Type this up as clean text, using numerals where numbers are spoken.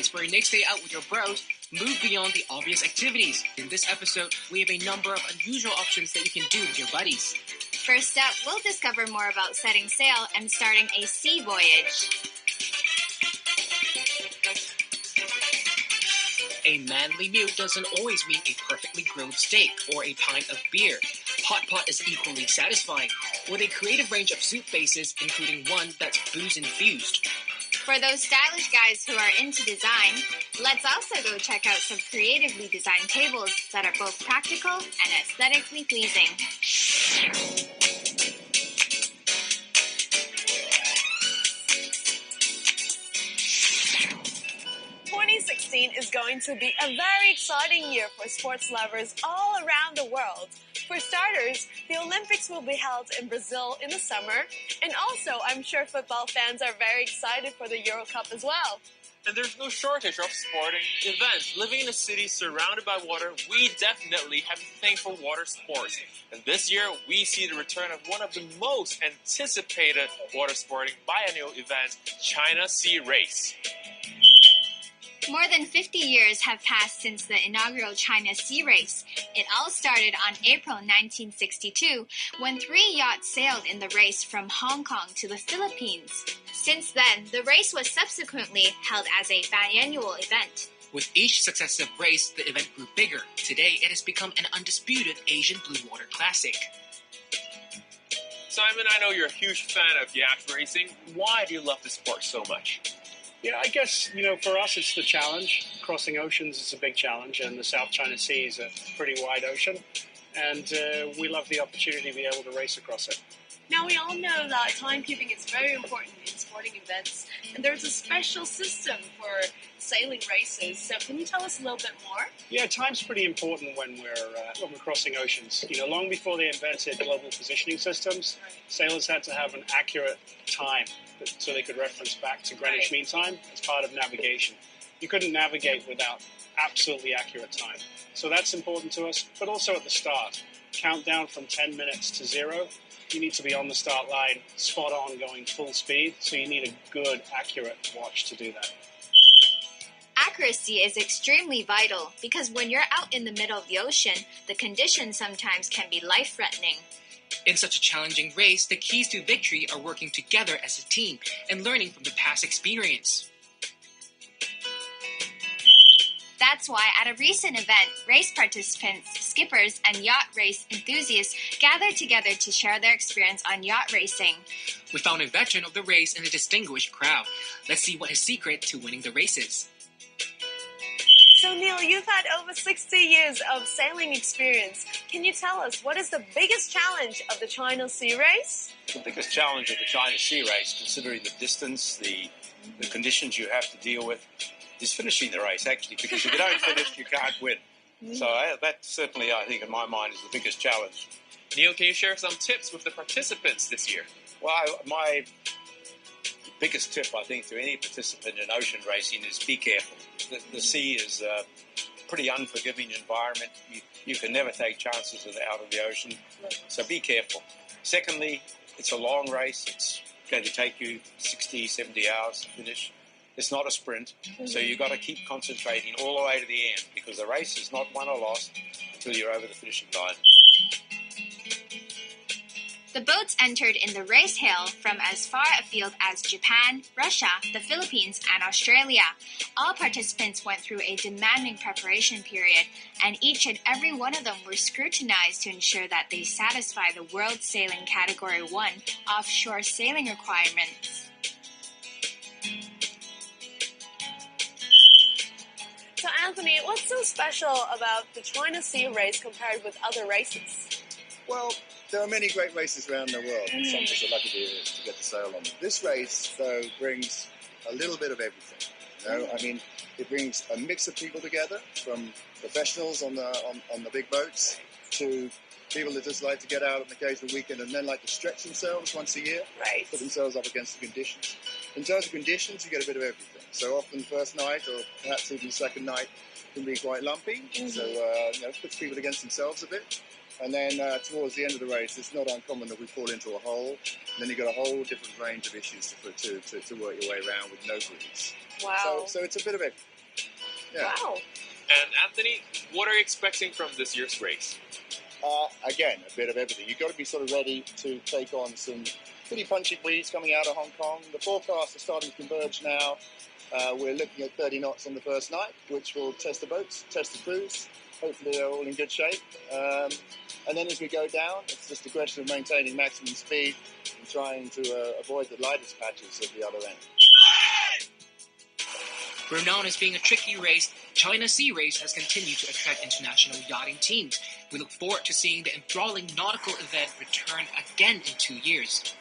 guys, for a next day out with your bros, move beyond the obvious activities. In this episode, we have a number of unusual options that you can do with your buddies. First up, we'll discover more about setting sail and starting a sea voyage. A manly meal doesn't always mean a perfectly grilled steak or a pint of beer. Hot pot is equally satisfying, with a creative range of soup bases, including one that's booze-infused. For those stylish guys who are into design, let's also go check out some creatively designed tables that are both practical and aesthetically pleasing. 2016 is going to be a very exciting year for sports lovers all around the world. For starters, the Olympics will be held in Brazil in the summer, and also I'm sure football fans are very excited for the Euro Cup as well. And there's no shortage of sporting events. Living in a city surrounded by water, we definitely have to thank for water sports. And this year, we see the return of one of the most anticipated water sporting biennial events, China Sea Race. More than 50 years have passed since the inaugural China Sea Race. It all started on April 1962 when 3 yachts sailed in the race from Hong Kong to the Philippines. Since then, the race was subsequently held as a biannual event. With each successive race, the event grew bigger. Today, it has become an undisputed Asian blue water classic. Simon, I know you're a huge fan of yacht racing. Why do you love the sport so much? Yeah, I guess, for us it's the challenge. Crossing oceans is a big challenge, and the South China Sea is a pretty wide ocean, and we love the opportunity to be able to race across it. Now, we all know that timekeeping is very important in sporting events, and there's a special system for sailing races. So can you tell us a little bit more? Yeah, time's pretty important when we're crossing oceans. Long before they invented global positioning systems, sailors had to have an accurate time so they could reference back to Greenwich Mean Time as part of navigation. You couldn't navigate without absolutely accurate time. So that's important to us, but also at the start. Countdown from 10 minutes to 0. You need to be on the start line, spot on, going full speed. So you need a good, accurate watch to do that. Accuracy is extremely vital because when you're out in the middle of the ocean, the conditions sometimes can be life-threatening. In such a challenging race, the keys to victory are working together as a team and learning from the past experience. That's why at a recent event, race participants, skippers, and yacht race enthusiasts gathered together to share their experience on yacht racing. We found a veteran of the race in a distinguished crowd. Let's see what his secret to winning the race is. So Neil, you've had over 60 years of sailing experience. Can you tell us what is the biggest challenge of the China Sea Race? The biggest challenge of the China Sea Race, considering the distance, the conditions you have to deal with, is finishing the race, actually, because if you don't finish, you can't win. So that certainly, I think, in my mind, is the biggest challenge. Neil, can you share some tips with the participants this year? Well, my biggest tip, I think, to any participant in ocean racing is be careful. The sea is a pretty unforgiving environment. You can never take chances out of the ocean, so be careful. Secondly, it's a long race. It's going to take you 60, 70 hours to finish. It's not a sprint, so you've got to keep concentrating all the way to the end because the race is not won or lost until you're over the finishing line. The boats entered in the race hail from as far afield as Japan, Russia, the Philippines, and Australia. All participants went through a demanding preparation period, and each and every one of them were scrutinized to ensure that they satisfy the World Sailing Category 1 offshore sailing requirements. So Anthony, what's so special about the China Sea Race compared with other races? Well, there are many great races around the world, and some of us are lucky to get to sail on them. This race, though, brings a little bit of everything. It brings a mix of people together, from professionals on the big boats to people that just like to get out on the occasional weekend and then like to stretch themselves once a year, put themselves up against the conditions. In terms of conditions, you get a bit of everything. So often the first night, or perhaps even the second night, can be quite lumpy. So it puts people against themselves a bit. And then towards the end of the race, it's not uncommon that we fall into a hole. And then you've got a whole different range of issues to work your way around with no greens. Wow. So it's a bit of everything. Yeah. Wow. And Anthony, what are you expecting from this year's race? Again, a bit of everything. You've got to be sort of ready to take on some pretty punchy breeze coming out of Hong Kong. The forecasts are starting to converge now. We're looking at 30 knots on the first night, which will test the boats, test the crews. Hopefully they're all in good shape. And then as we go down, it's just a question of maintaining maximum speed and trying to avoid the lightest patches at the other end. Renowned as being a tricky race, China Sea Race has continued to attract international yachting teams. We look forward to seeing the enthralling nautical event return again in 2 years.